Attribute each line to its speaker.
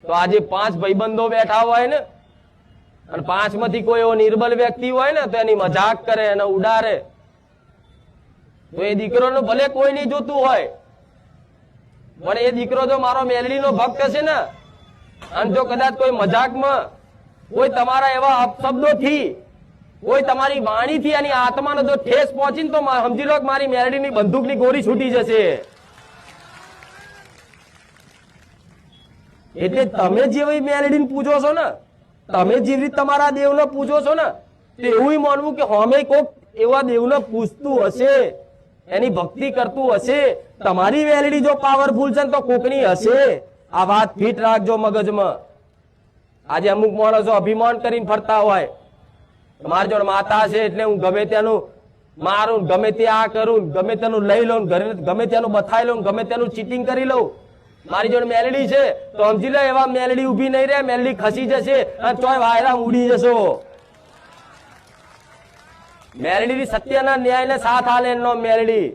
Speaker 1: તો આજે 5 ભાઈબંધો બેઠા હોય ને અને 5 માંથી કોઈ એવો નિર્બલ વ્યક્તિ હોય ને તો એની મજાક કરે અને ઉડારે, તો એ દીકરોને ભલે કોઈ નહીં જોતું હોય, પણ એ દીકરો જો મારો મેલડીનો ભક્ત હશે ને અને જો કદાચ કોઈ મજાકમાં કોઈ તમારા એવા અપશબ્દોથી, કોઈ તમારી વાણીથી એની આત્માને જો ઠેસ પહોંચીને તો સમજી લો કે મારી મેલડીની બંદૂકની ગોળી છૂટી જશે. એટલે તમે જેવી મેલડીને પૂજો છો ને, તમે જેવી રીતે તમારા દેવને પૂજો છો ને, એવું માનવું કે હોમે કોક એવા દેવને પૂજતું હશે, એની ભક્તિ કરતું હશે. તમારી મેલડી જો પાવરફુલ છે ને તો કોકની હશે. આ વાત ફિટ રાખજો મગજમાં. આજે અમુક માણસો અભિમાન કરીને ફરતા હોય, મારી જોડે માતા છે એટલે હું ગમે ત્યાંનું મારું, ગમે તે આ કરું, ગમે તેનું લઈ લઉં, ગમે ત્યાંનું બથાઈ લઉં, ગમે ત્યાંનું ચીટિંગ કરી લઉં. મારી જોડે મેલડી છે તો સમજી લો એવા મેલડી ઉભી નહીં રહે, મેલડી ખસી જશે અને ચોય વાયરા ઉડી જશો. મેલડી સત્યના ન્યાયને સાથ આલે એનો મેલડી.